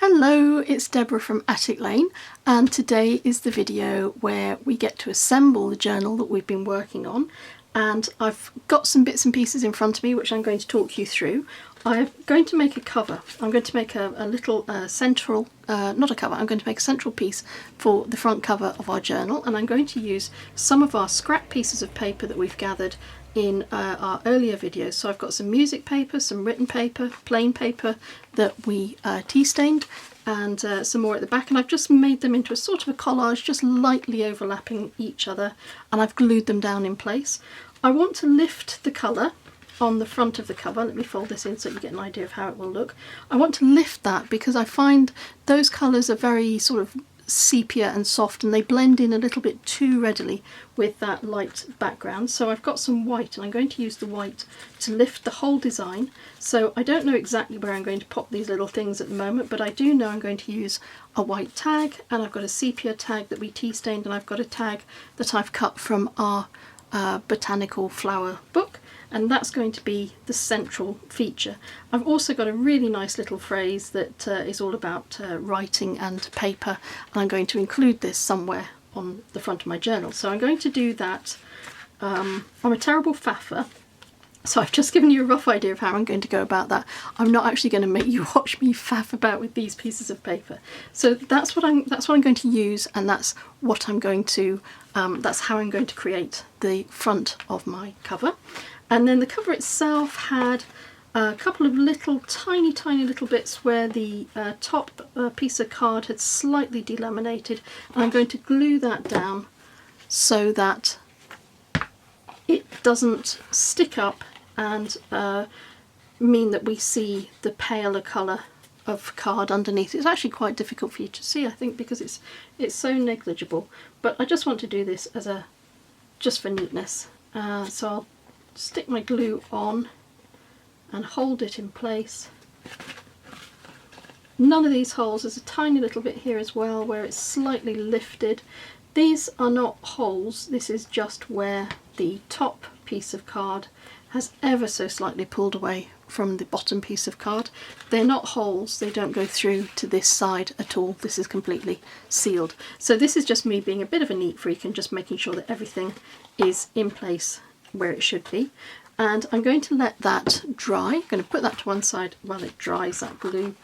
Hello, it's Deborah from Attic Lane, and today is the video where we get to assemble the journal that we've been working on. And I've got some bits and pieces in front of me which I'm going to talk you through. I'm going to make a cover. I'm going to make a little central, not a cover, I'm going to make a central piece for the front cover of our journal, and I'm going to use some of our scrap pieces of paper that we've gathered in our earlier videos. So I've got some music paper, some written paper, plain paper that we tea stained, and some more at the back, and I've just made them into a sort of a collage, just lightly overlapping each other, and I've glued them down in place. I want to lift the colour on the front of the cover. Let me fold this in so you get an idea of how it will look. I want to lift that because I find those colours are very sort of sepia and soft, and they blend in a little bit too readily with that light background. So I've got some white, and I'm going to use the white to lift the whole design. So I don't know exactly where I'm going to pop these little things at the moment, but I do know I'm going to use a white tag, and I've got a sepia tag that we tea stained, and I've got a tag that I've cut from our botanical flower book, and that's going to be the central feature. I've also got a really nice little phrase that is all about writing and paper, and I'm going to include this somewhere on the front of my journal. So I'm going to do that. I'm a terrible faffer, so I've just given you a rough idea of how I'm going to go about that. I'm not actually going to make you watch me faff about with these pieces of paper. So that's what I'm going to use, and that's what I'm going to that's how I'm going to create the front of my cover. And then the cover itself had a couple of little tiny little bits where the top piece of card had slightly delaminated, and I'm going to glue that down so that it doesn't stick up and mean that we see the paler colour of card underneath. It's actually quite difficult for you to see, I think, because it's so negligible, but I just want to do this as just for neatness. So I'll stick my glue on and hold it in place. None of these holes, there's a tiny little bit here as well where it's slightly lifted. These are not holes, this is just where the top piece of card has ever so slightly pulled away from the bottom piece of card. They're not holes, they don't go through to this side at all. This is completely sealed. So this is just me being a bit of a neat freak and just making sure that everything is in place where it should be. And I'm going to let that dry. I'm going to put that to one side while it dries, that glue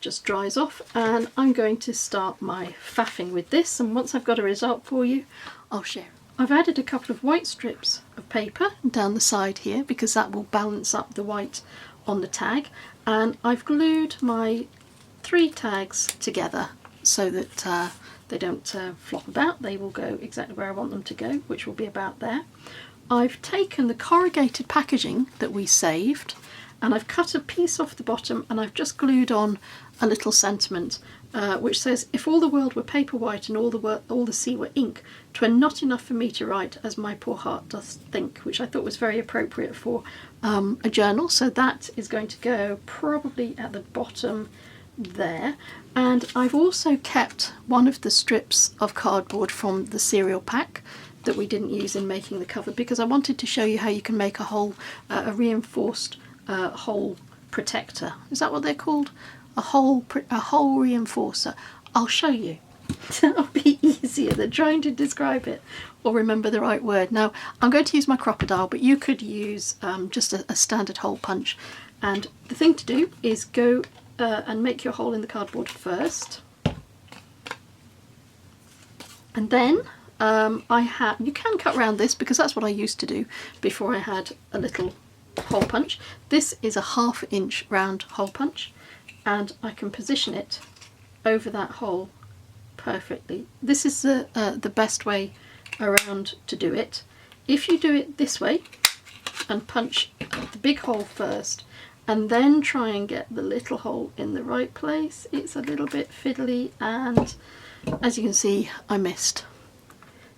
just dries off, and I'm going to start my faffing with this, and once I've got a result for you, I'll share. I've added a couple of white strips of paper down the side here because that will balance up the white on the tag, and I've glued my 3 tags together so that they don't flop about. They will go exactly where I want them to go, which will be about there. I've taken the corrugated packaging that we saved, and I've cut a piece off the bottom, and I've just glued on a little sentiment which says, "If all the world were paper white and all the sea were ink, 'twere not enough for me to write as my poor heart doth think," which I thought was very appropriate for a journal. So that is going to go probably at the bottom there. And I've also kept one of the strips of cardboard from the cereal pack that we didn't use in making the cover, because I wanted to show you how you can make a reinforced hole protector. Is that what they're called? A hole reinforcer. I'll show you. That'll be easier than trying to describe it or remember the right word. Now I'm going to use my crocodile, but you could use just a standard hole punch. And the thing to do is go and make your hole in the cardboard first, and then you can cut around this because that's what I used to do before I had a little hole punch. This is a 1/2 inch round hole punch, and I can position it over that hole perfectly. This is the best way around to do it. If you do it this way and punch the big hole first and then try and get the little hole in the right place, it's a little bit fiddly, and as you can see, I missed.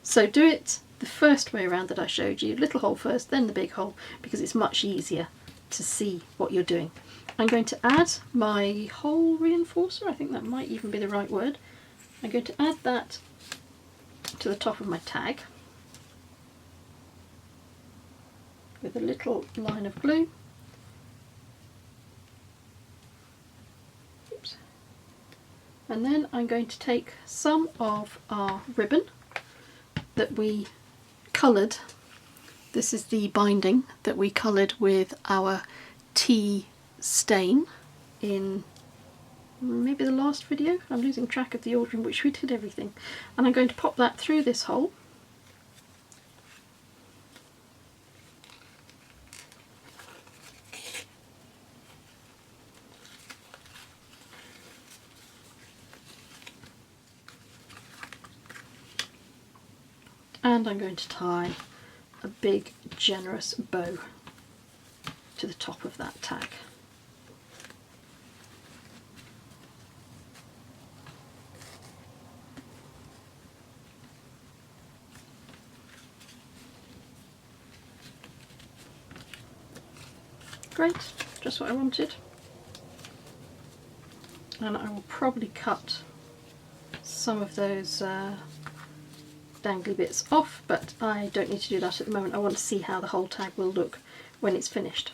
So do it the first way around that I showed you, little hole first, then the big hole, because it's much easier to see what you're doing. I'm going to add my hole reinforcer, I think that might even be the right word. I'm going to add that to the top of my tag with a little line of glue. Oops. And then I'm going to take some of our ribbon that we coloured. This is the binding that we coloured with our tea stain in maybe the last video. I'm losing track of the order in which we did everything. And I'm going to pop that through this hole. And I'm going to tie a big generous bow to the top of that tag. Great, just what I wanted. And I will probably cut some of those dangly bits off, but I don't need to do that at the moment. I want to see how the whole tag will look when it's finished.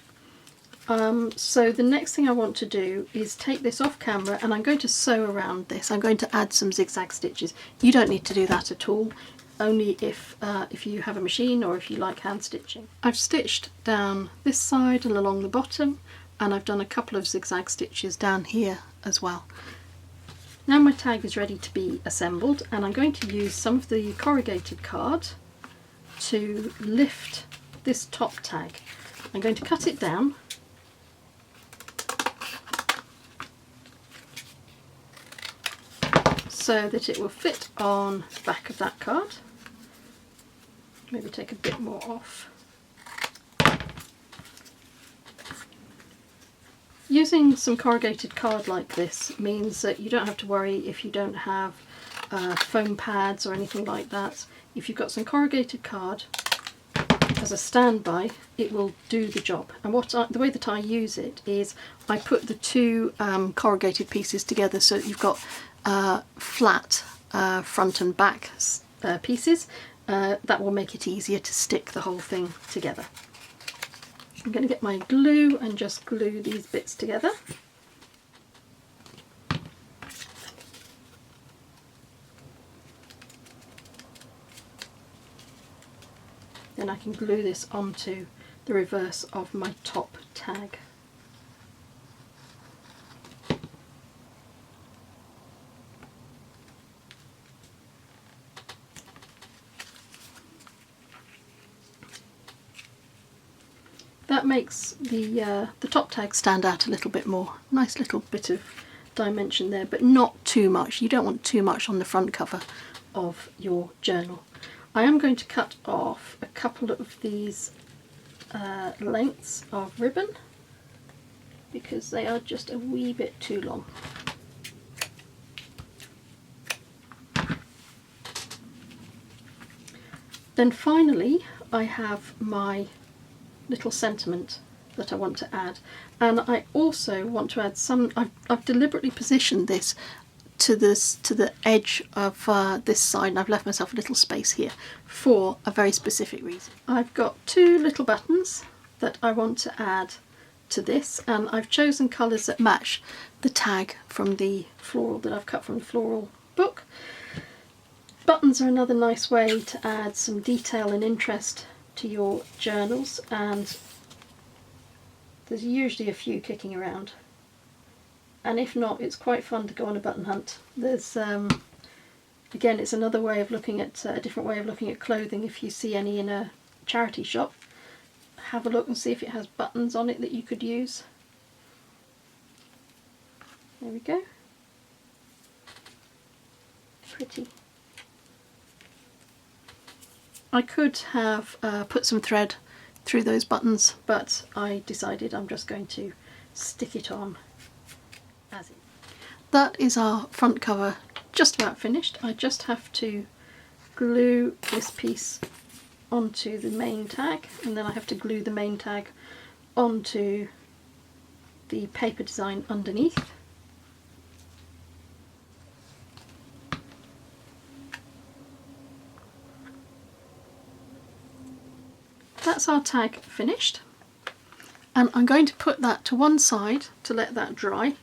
So the next thing I want to do is take this off camera, and I'm going to sew around this. I'm going to add some zigzag stitches. You don't need to do that at all, only if you have a machine or if you like hand stitching. I've stitched down this side and along the bottom, and I've done a couple of zigzag stitches down here as well. Now my tag is ready to be assembled, and I'm going to use some of the corrugated card to lift this top tag. I'm going to cut it down so that it will fit on the back of that card. Maybe take a bit more off. Using some corrugated card like this means that you don't have to worry if you don't have foam pads or anything like that. If you've got some corrugated card as a standby, it will do the job. And the way that I use it is I put the two corrugated pieces together so that you've got flat front and back pieces. That will make it easier to stick the whole thing together. I'm going to get my glue and just glue these bits together. Then I can glue this onto the reverse of my top tag. That makes the top tag stand out a little bit more. Nice little bit of dimension there, but not too much. You don't want too much on the front cover of your journal. I am going to cut off a couple of these lengths of ribbon because they are just a wee bit too long. Then finally I have my little sentiment that I want to add, and I also want to add some. I've deliberately positioned this to the edge of this side, and I've left myself a little space here for a very specific reason. I've got two little buttons that I want to add to this, and I've chosen colours that match the tag from the floral that I've cut from the floral book. Buttons are another nice way to add some detail and interest to your journals, and there's usually a few kicking around, and if not, it's quite fun to go on a button hunt. There's again, it's another way of looking at a different way of looking at clothing. If you see any in a charity shop, have a look and see if it has buttons on it that you could use. There we go. Pretty. I could have put some thread through those buttons, but I decided I'm just going to stick it on as is. That is our front cover just about finished. I just have to glue this piece onto the main tag, and then I have to glue the main tag onto the paper design underneath. That's our tag finished, and I'm going to put that to one side to let that dry,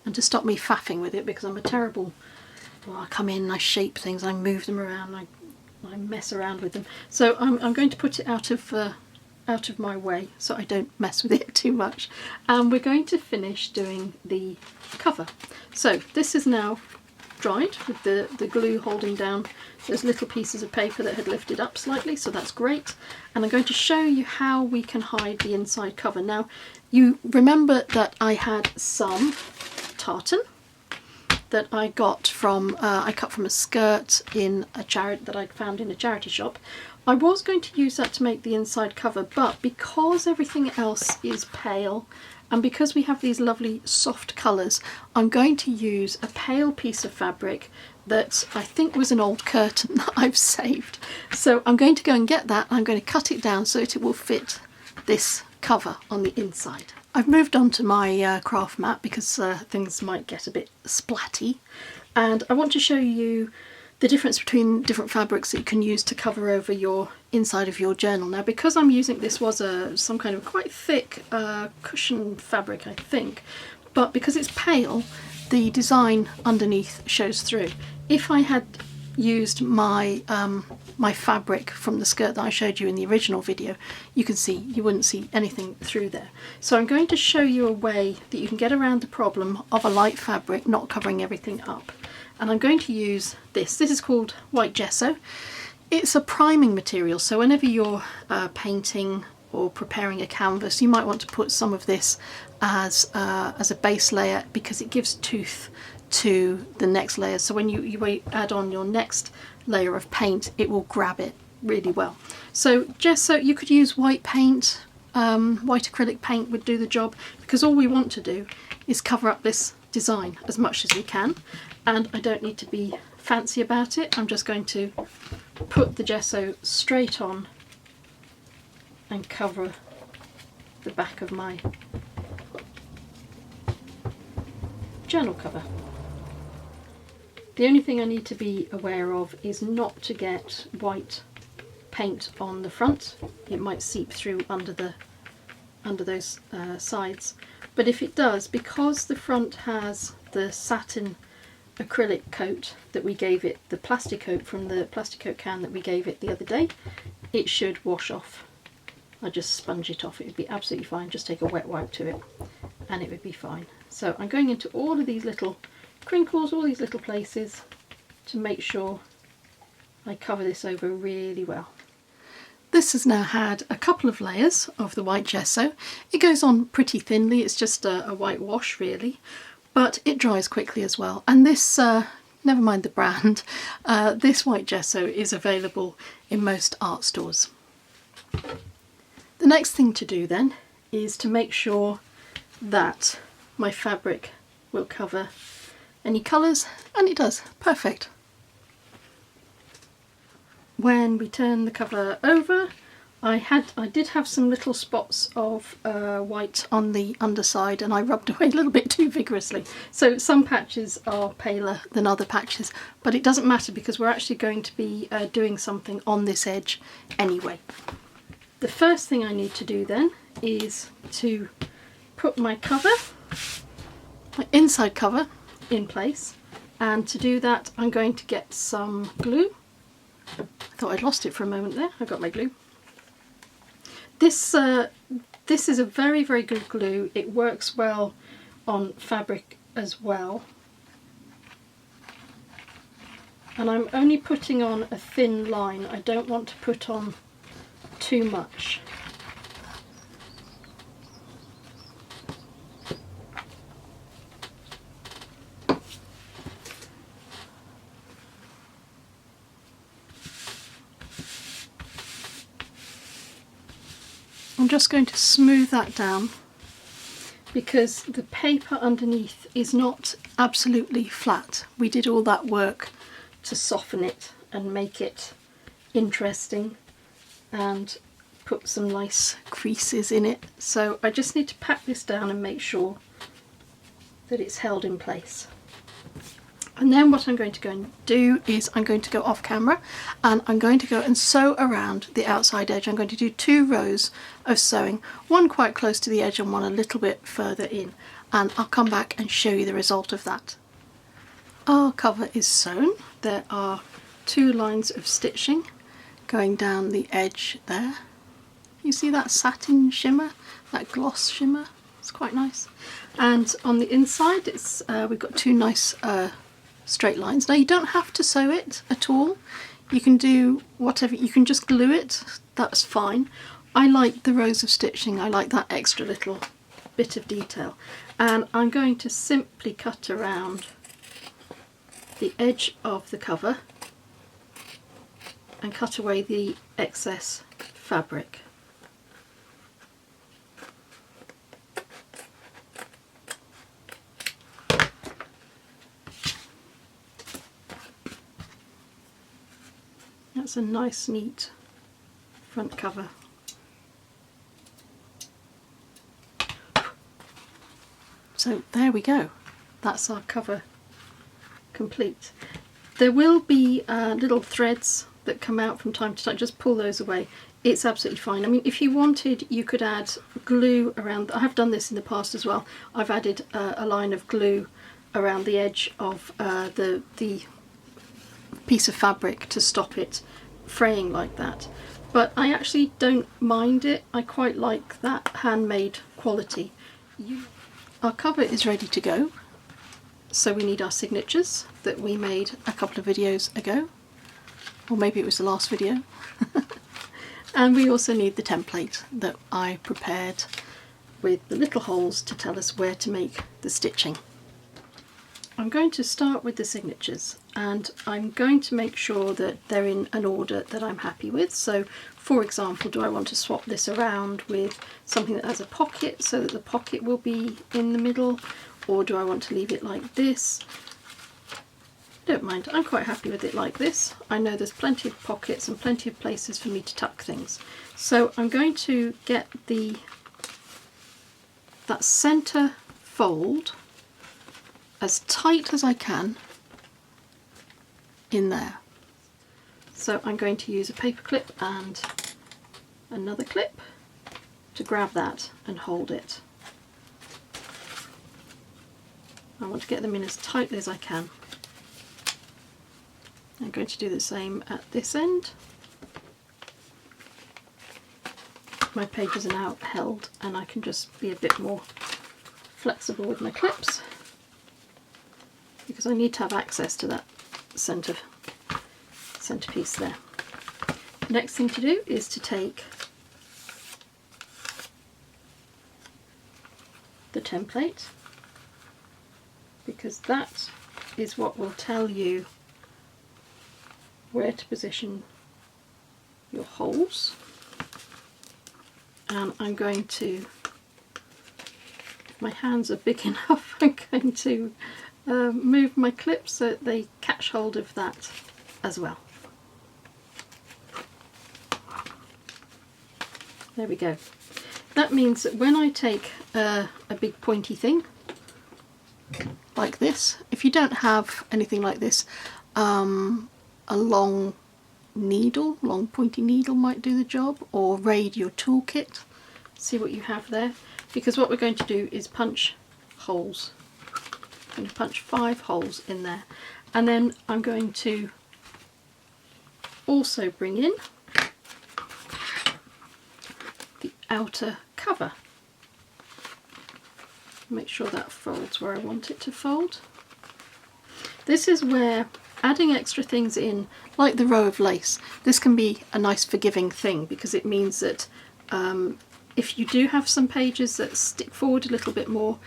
and to stop me faffing with it, because I'm a terrible, well, I come in and I shape things, I move them around, I mess around with them. So I'm going to put it out of my way so I don't mess with it too much. And we're going to finish doing the cover. So this is now dried with the glue holding down those little pieces of paper that had lifted up slightly, so that's great. And I'm going to show you how we can hide the inside cover. Now, you remember that I had some tartan that I got from, I cut from a skirt in a charity that I'd found in a charity shop. I was going to use that to make the inside cover, but because everything else is pale and because we have these lovely soft colours, I'm going to use a pale piece of fabric that I think was an old curtain that I've saved. So I'm going to go and get that. I'm going to cut it down so that it will fit this cover on the inside. I've moved on to my craft mat because things might get a bit splatty, and I want to show you the difference between different fabrics that you can use to cover over your inside of your journal. Now, because I'm using, this was some kind of quite thick cushion fabric, I think, but because it's pale, the design underneath shows through. If I had used my my fabric from the skirt that I showed you in the original video, you wouldn't see anything through there. So I'm going to show you a way that you can get around the problem of a light fabric not covering everything up. And I'm going to use this. This is called white gesso. It's a priming material, so whenever you're painting or preparing a canvas, you might want to put some of this as a base layer, because it gives tooth to the next layer. So when you add on your next layer of paint, it will grab it really well. So gesso, you could use white paint, white acrylic paint would do the job, because all we want to do is cover up this design as much as we can. And I don't need to be fancy about it. I'm just going to put the gesso straight on and cover the back of my journal cover. The only thing I need to be aware of is not to get white paint on the front. It might seep through under those sides. But if it does, because the front has the satin acrylic coat that we gave it, the plastic coat from the plastic coat can that we gave it the other day, it should wash off. I just sponge it off, it would be absolutely fine. Just take a wet wipe to it and it would be fine. So I'm going into all of these little crinkles, all these little places, to make sure I cover this over really well. This has now had a couple of layers of the white gesso. It goes on pretty thinly, it's just a white wash really, but it dries quickly as well. And this, never mind the brand, this white gesso is available in most art stores. The next thing to do then is to make sure that my fabric will cover any colours, and it does, perfect. When we turn the cover over, I did have some little spots of white on the underside, and I rubbed away a little bit too vigorously. So some patches are paler than other patches, but it doesn't matter because we're actually going to be doing something on this edge anyway. The first thing I need to do then is to put my cover, my inside cover, in place, and to do that I'm going to get some glue. I thought I'd lost it for a moment there. I got my glue. This is a very, very good glue. It works well on fabric as well. And I'm only putting on a thin line. I don't want to put on too much. I'm just going to smooth that down because the paper underneath is not absolutely flat. We did all that work to soften it and make it interesting and put some nice creases in it. So I just need to pat this down and make sure that it's held in place. And then what I'm going to go and do is I'm going to go off camera and I'm going to go and sew around the outside edge. I'm going to do 2 rows of sewing, one quite close to the edge and one a little bit further in, and I'll come back and show you the result of that. Our cover is sewn. There are 2 lines of stitching going down the edge there. You see that satin shimmer, that gloss shimmer? It's quite nice. And on the inside it's we've got 2 nice straight lines. Now you don't have to sew it at all. You can do whatever, you can just glue it, that's fine. I like the rows of stitching, I like that extra little bit of detail. And I'm going to simply cut around the edge of the cover and cut away the excess fabric. That's a nice neat front cover. So there we go, that's our cover complete. There will be little threads that come out from time to time, just pull those away. It's absolutely fine. I mean, if you wanted, you could add glue around. I have done this in the past as well. I've added a line of glue around the edge of the piece of fabric to stop it fraying like that. But I actually don't mind it. I quite like that handmade quality. Our cover is ready to go. So we need our signatures that we made a couple of videos ago, or maybe it was the last video. And we also need the template that I prepared with the little holes to tell us where to make the stitching. I'm going to start with the signatures and I'm going to make sure that they're in an order that I'm happy with. So for example, do I want to swap this around with something that has a pocket so that the pocket will be in the middle, or do I want to leave it like this? I don't mind, I'm quite happy with it like this. I know there's plenty of pockets and plenty of places for me to tuck things. So I'm going to get that centre fold as tight as I can in there. So I'm going to use a paper clip and another clip to grab that and hold it. I want to get them in as tightly as I can. I'm going to do the same at this end. My pages are now held and I can just be a bit more flexible with my clips because I need to have access to that centre piece there. The next thing to do is to take the template, because that is what will tell you where to position your holes. And I'm going to, if my hands are big enough, I'm going to move my clips so that they catch hold of that as well. There we go. That means that when I take a big pointy thing like this, if you don't have anything like this, a long pointy needle might do the job, or raid your toolkit. See what you have there, because what we're going to do is punch holes. I'm going to punch 5 holes in there, and then I'm going to also bring in the outer cover. Make sure that folds where I want it to fold. This is where adding extra things in, like the row of lace, this can be a nice forgiving thing, because it means that if you do have some pages that stick forward a little bit more,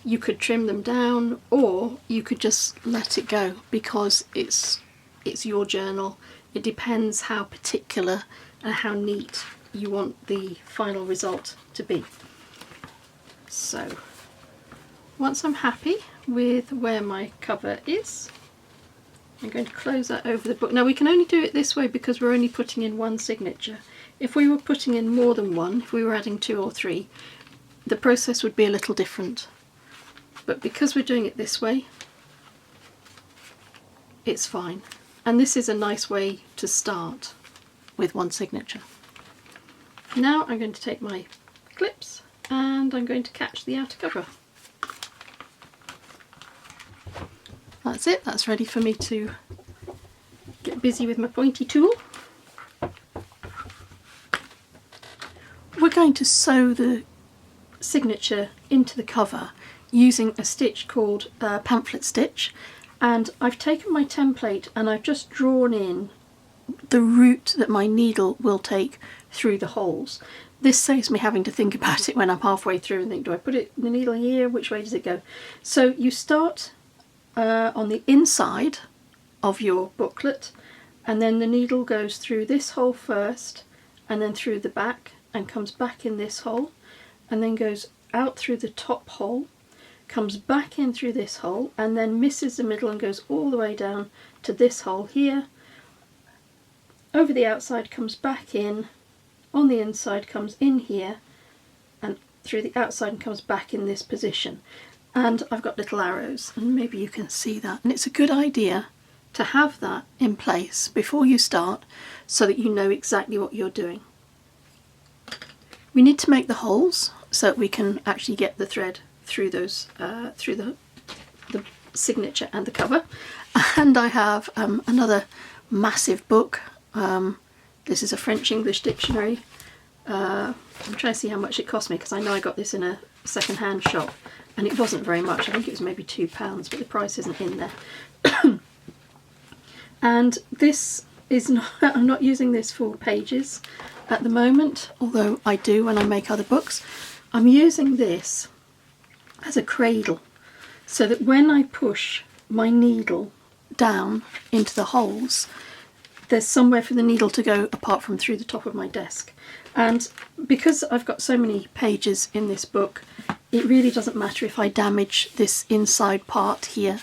you could trim them down, or you could just let it go, because it's your journal. It depends how particular and how neat you want the final result to be. So once I'm happy with where my cover is, I'm going to close that over the book. Now we can only do it this way because we're only putting in 1 signature. If we were putting in more than 1, if we were adding 2 or 3, the process would be a little different. But because we're doing it this way, it's fine. And this is a nice way to start with one signature. Now I'm going to take my clips and I'm going to catch the outer cover. That's it, that's ready for me to get busy with my pointy tool. We're going to sew the signature into the cover using a stitch called Pamphlet Stitch, and I've taken my template and I've just drawn in the route that my needle will take through the holes. This saves me having to think about it when I'm halfway through and think, do I put it the needle here, which way does it go? So you start on the inside of your booklet, and then the needle goes through this hole first and then through the back and comes back in this hole and then goes out through the top hole, comes back in through this hole and then misses the middle and goes all the way down to this hole here, over the outside, comes back in, on the inside comes in here and through the outside and comes back in this position. And I've got little arrows and maybe you can see that, and it's a good idea to have that in place before you start so that you know exactly what you're doing. We need to make the holes so that we can actually get the thread through those, through the signature and the cover. And I have another massive book. This is a French-English dictionary. I'm trying to see how much it cost me because I know I got this in a second-hand shop and it wasn't very much. I think it was maybe £2, but the price isn't in there. And this is not, I'm not using this for pages at the moment, although I do when I make other books. I'm using this as a cradle so that when I push my needle down into the holes, there's somewhere for the needle to go apart from through the top of my desk. And because I've got so many pages in this book, it really doesn't matter if I damage this inside part here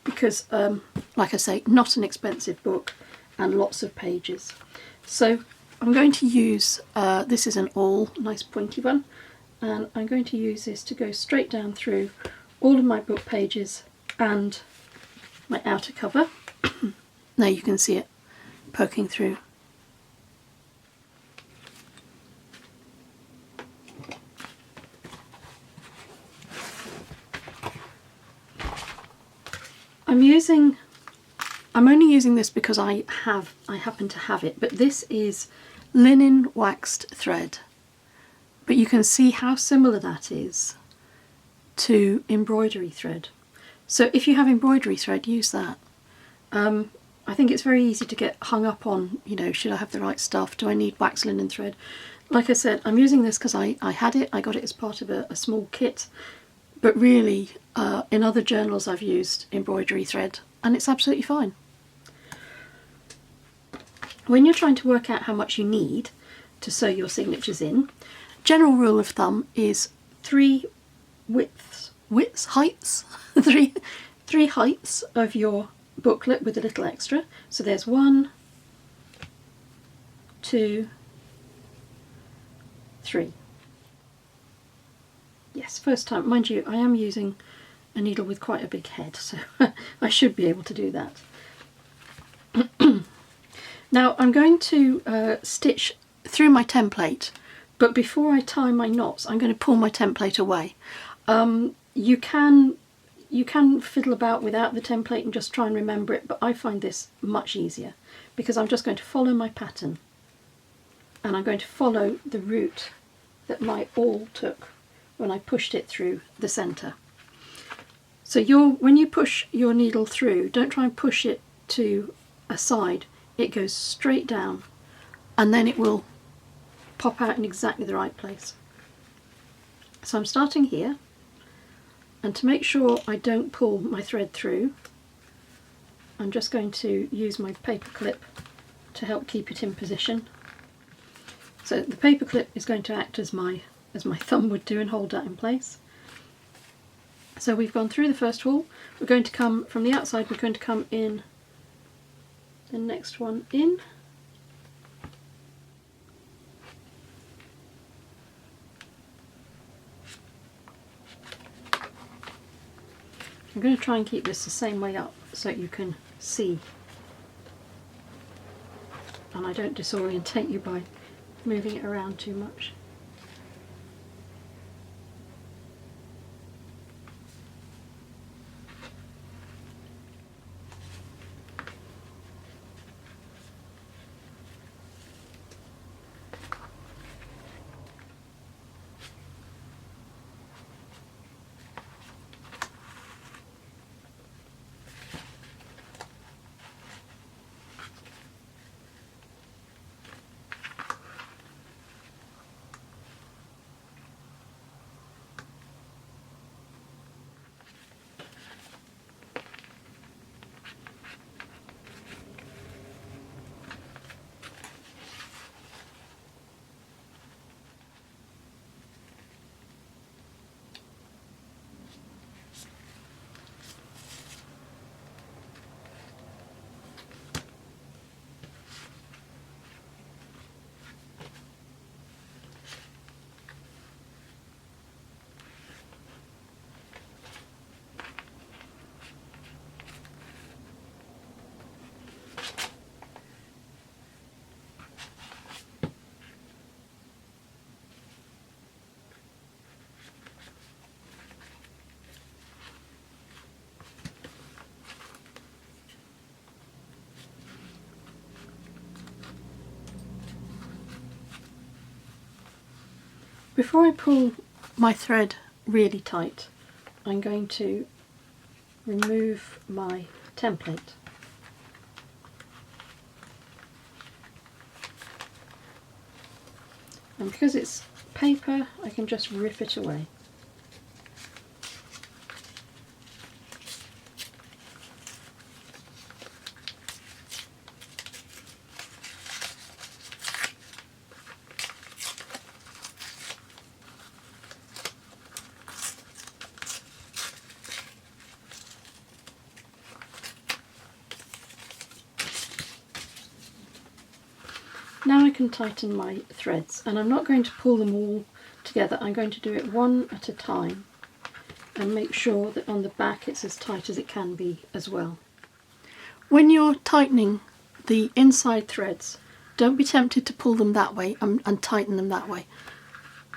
because, like I say, not an expensive book and lots of pages. So I'm going to use, this is an awl, nice pointy one, and I'm going to use this to go straight down through all of my book pages and my outer cover. Now you can see it poking through. I'm only using this because I happen to have it, but this is linen waxed thread. But you can see how similar that is to embroidery thread. So if you have embroidery thread, use that. I think it's very easy to get hung up on, you know, should I have the right stuff? Do I need wax linen thread? Like I said, I'm using this because I had it. I got it as part of a small kit. But really, in other journals I've used embroidery thread and it's absolutely fine. When you're trying to work out how much you need to sew your signatures in, general rule of thumb is three heights of your booklet with a little extra. So there's 1, 2, 3. Yes, first time. Mind you, I am using a needle with quite a big head, so I should be able to do that. Now I'm going to stitch through my template, but before I tie my knots I'm going to pull my template away. You can fiddle about without the template and just try and remember it, but I find this much easier because I'm just going to follow my pattern and I'm going to follow the route that my awl took when I pushed it through the centre. So when you push your needle through, don't try and push it to a side, it goes straight down and then it will pop out in exactly the right place. So I'm starting here, and to make sure I don't pull my thread through, I'm just going to use my paper clip to help keep it in position. So the paper clip is going to act as my thumb would do and hold that in place. So we've gone through the first hole, we're going to come from the outside, we're going to come in the next one in. I'm going to try and keep this the same way up so you can see. And I don't disorientate you by moving it around too much. Before I pull my thread really tight, I'm going to remove my template. And because it's paper, I can just rip it away. Now I can tighten my threads, and I'm not going to pull them all together. I'm going to do it one at a time and make sure that on the back it's as tight as it can be as well. When you're tightening the inside threads, don't be tempted to pull them that way and tighten them that way.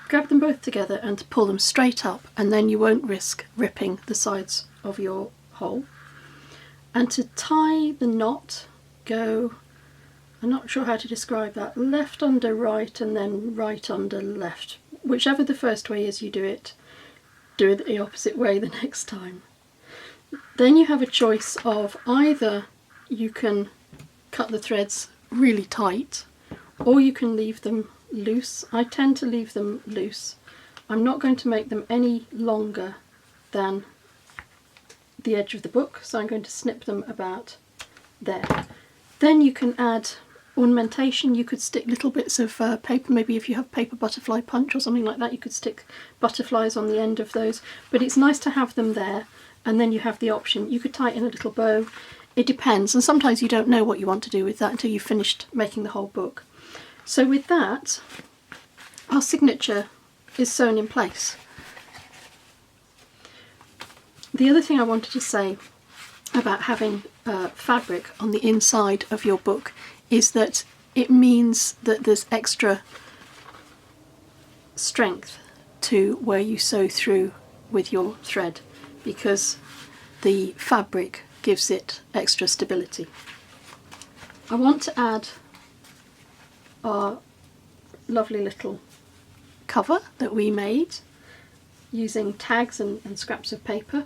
Grab them both together and pull them straight up, and then you won't risk ripping the sides of your hole. And to tie the knot, go, I'm not sure how to describe that, left under right and then right under left. Whichever the first way is you do it the opposite way the next time. Then you have a choice of either you can cut the threads really tight or you can leave them loose. I tend to leave them loose. I'm not going to make them any longer than the edge of the book, so I'm going to snip them about there. Then you can add ornamentation. You could stick little bits of paper, maybe if you have paper butterfly punch or something like that, you could stick butterflies on the end of those, but it's nice to have them there. And then you have the option, you could tie in a little bow, it depends, and sometimes you don't know what you want to do with that until you've finished making the whole book. So with that, our signature is sewn in place. The other thing I wanted to say about having fabric on the inside of your book is that it means that there's extra strength to where you sew through with your thread, because the fabric gives it extra stability. I want to add our lovely little cover that we made using tags and scraps of paper.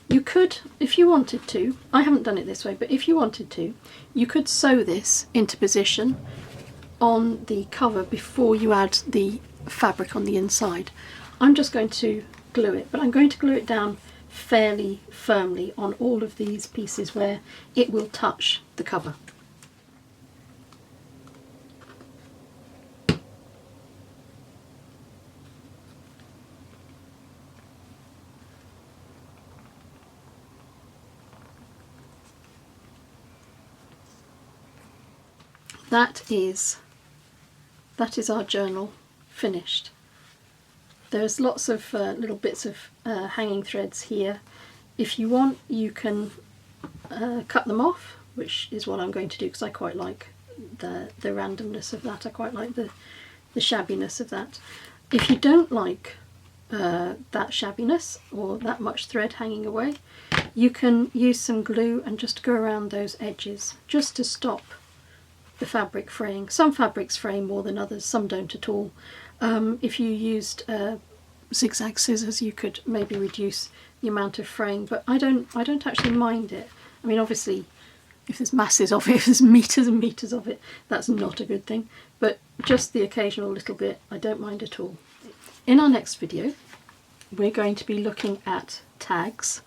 You could, if you wanted to, I haven't done it this way, but if you wanted to, you could sew this into position on the cover before you add the fabric on the inside. I'm just going to glue it, but I'm going to glue it down fairly firmly on all of these pieces where it will touch the cover. That is our journal finished. There's lots of little bits of hanging threads here. If you want, you can cut them off, which is what I'm going to do because I quite like the randomness of that. I quite like the shabbiness of that. If you don't like that shabbiness or that much thread hanging away, you can use some glue and just go around those edges just to stop the fabric fraying. Some fabrics fray more than others, some don't at all. If you used zigzag scissors, you could maybe reduce the amount of fraying, but I don't actually mind it. I mean, obviously if there's masses of it, if there's meters and meters of it, that's not a good thing, but just the occasional little bit I don't mind at all. In our next video we're going to be looking at tags.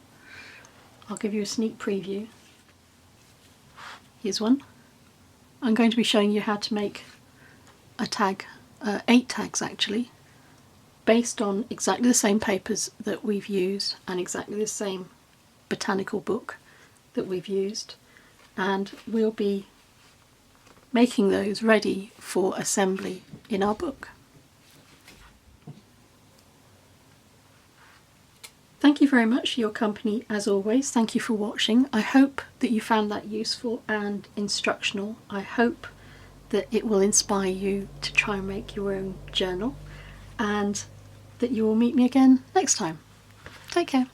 I'll give you a sneak preview. Here's one. I'm going to be showing you how to make a tag, 8 tags actually, based on exactly the same papers that we've used and exactly the same botanical book that we've used, and we'll be making those ready for assembly in our book. Thank you very much for your company as always. Thank you for watching. I hope that you found that useful and instructional. I hope that it will inspire you to try and make your own journal, and that you will meet me again next time. Take care.